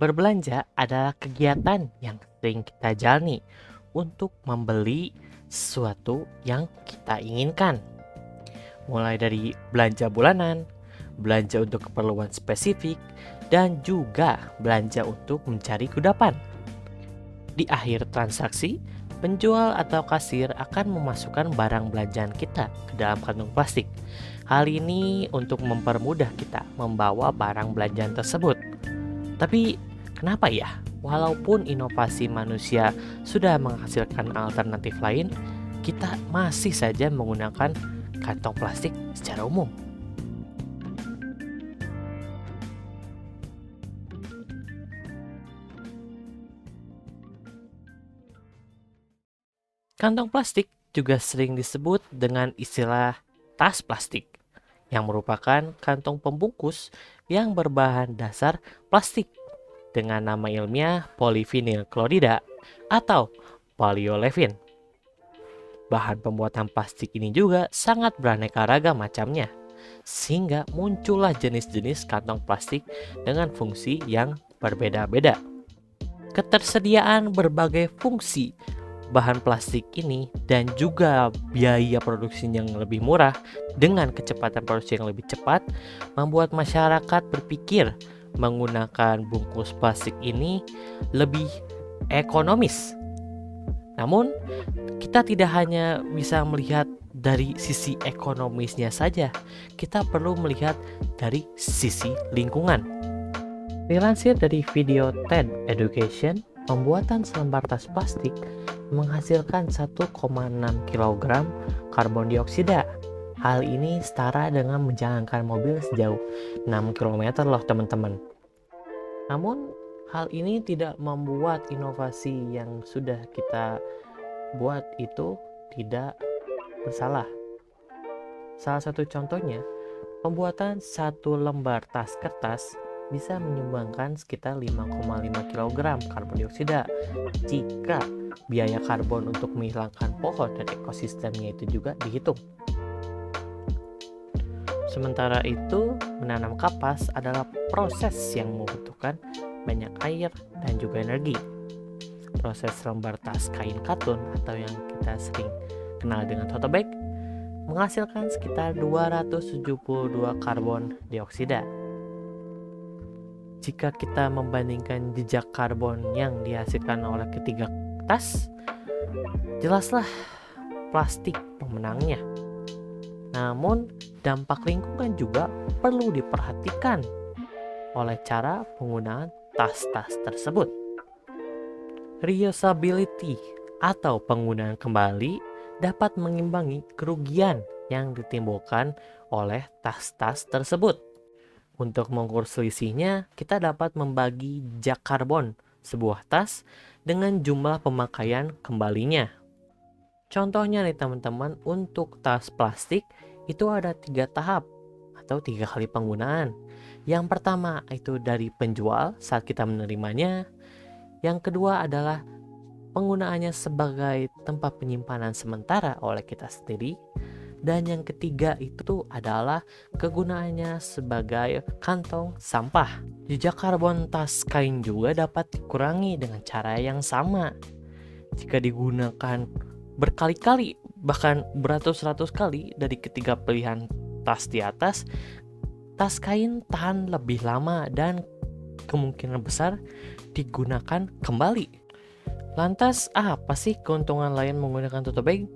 Berbelanja adalah kegiatan yang sering kita jalani untuk membeli sesuatu yang kita inginkan. Mulai dari belanja bulanan, belanja untuk keperluan spesifik, dan juga belanja untuk mencari kudapan. Di akhir transaksi, penjual atau kasir akan memasukkan barang belanjaan kita ke dalam kantong plastik. Hal ini untuk mempermudah kita membawa barang belanjaan tersebut. Tapi kenapa ya? Walaupun inovasi manusia sudah menghasilkan alternatif lain, kita masih saja menggunakan kantong plastik secara umum. Kantong plastik juga sering disebut dengan istilah tas plastik, yang merupakan kantong pembungkus yang berbahan dasar plastik dengan nama ilmiah polyvinyl klorida atau polyolefin. Bahan pembuatan plastik ini juga sangat beraneka ragam macamnya, sehingga muncullah jenis-jenis kantong plastik dengan fungsi yang berbeda-beda. Ketersediaan berbagai fungsi bahan plastik ini dan juga biaya produksi yang lebih murah dengan kecepatan produksi yang lebih cepat membuat masyarakat berpikir menggunakan bungkus plastik ini lebih ekonomis. Namun, kita tidak hanya bisa melihat dari sisi ekonomisnya saja, kita perlu melihat dari sisi lingkungan. Dilansir dari video TED Education, pembuatan selembar tas plastik menghasilkan 1,6 kg karbon dioksida. Hal ini setara dengan menjalankan mobil sejauh 6 km loh teman-teman. Namun, hal ini tidak membuat inovasi yang sudah kita buat itu tidak bersalah. Salah satu contohnya, pembuatan satu lembar tas kertas bisa menyumbangkan sekitar 5,5 kg karbon dioksida jika biaya karbon untuk menghilangkan pohon dan ekosistemnya itu juga dihitung. Sementara itu, menanam kapas adalah proses yang membutuhkan banyak air dan juga energi. Proses lembar tas kain katun atau yang kita sering kenal dengan tote bag menghasilkan sekitar 272 karbon dioksida. Jika kita membandingkan jejak karbon yang dihasilkan oleh ketiga tas, jelaslah plastik pemenangnya. Namun, dampak lingkungan juga perlu diperhatikan oleh cara penggunaan tas-tas tersebut. Reusability atau penggunaan kembali dapat mengimbangi kerugian yang ditimbulkan oleh tas-tas tersebut. Untuk mengukur selisihnya, kita dapat membagi jejak karbon sebuah tas dengan jumlah pemakaian kembalinya. Contohnya nih teman-teman, untuk tas plastik itu ada 3 tahap atau 3 kali penggunaan. Yang pertama itu dari penjual saat kita menerimanya. Yang kedua adalah penggunaannya sebagai tempat penyimpanan sementara oleh kita sendiri. Dan yang ketiga itu adalah kegunaannya sebagai kantong sampah. Jejak karbon tas kain juga dapat dikurangi dengan cara yang sama. Jika digunakan berkali-kali, bahkan beratus-ratus kali dari ketiga pilihan tas di atas, tas kain tahan lebih lama dan kemungkinan besar digunakan kembali. Lantas, apa sih keuntungan lain menggunakan tote bag?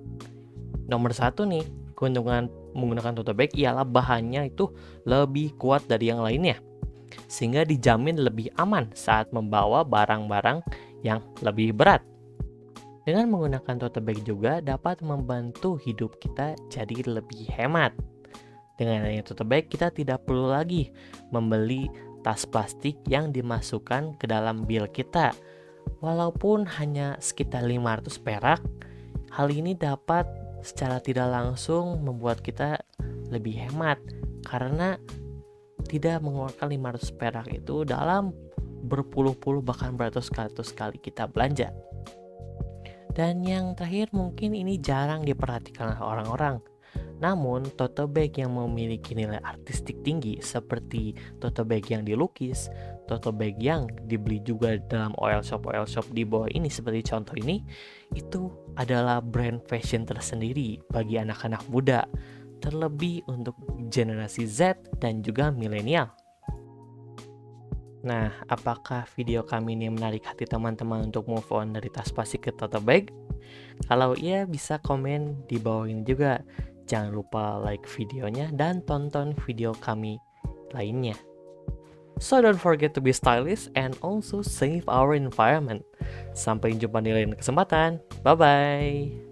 Nomor 1 nih, keuntungan menggunakan tote bag ialah bahannya itu lebih kuat dari yang lainnya, sehingga dijamin lebih aman saat membawa barang-barang yang lebih berat. Dengan menggunakan tote bag juga dapat membantu hidup kita jadi lebih hemat. Dengan adanya tote bag, kita tidak perlu lagi membeli tas plastik yang dimasukkan ke dalam bil kita. Walaupun hanya sekitar 500 perak, hal ini dapat secara tidak langsung membuat kita lebih hemat karena tidak mengeluarkan 500 perak itu dalam berpuluh-puluh bahkan beratus-ratus kali kita belanja. Dan yang terakhir, mungkin ini jarang diperhatikan oleh orang-orang. Namun, tote bag yang memiliki nilai artistik tinggi seperti tote bag yang dilukis, tote bag yang dibeli juga dalam oil shop di bawah ini seperti contoh ini, itu adalah brand fashion tersendiri bagi anak-anak muda, terlebih untuk generasi Z dan juga milenial. Nah, apakah video kami ini menarik hati teman-teman untuk move on dari tas plastik ke tote bag? Kalau iya, bisa komen di bawah ini juga. Jangan lupa like videonya dan tonton video kami lainnya. So don't forget to be stylish and also save our environment. Sampai jumpa di lain kesempatan. Bye-bye.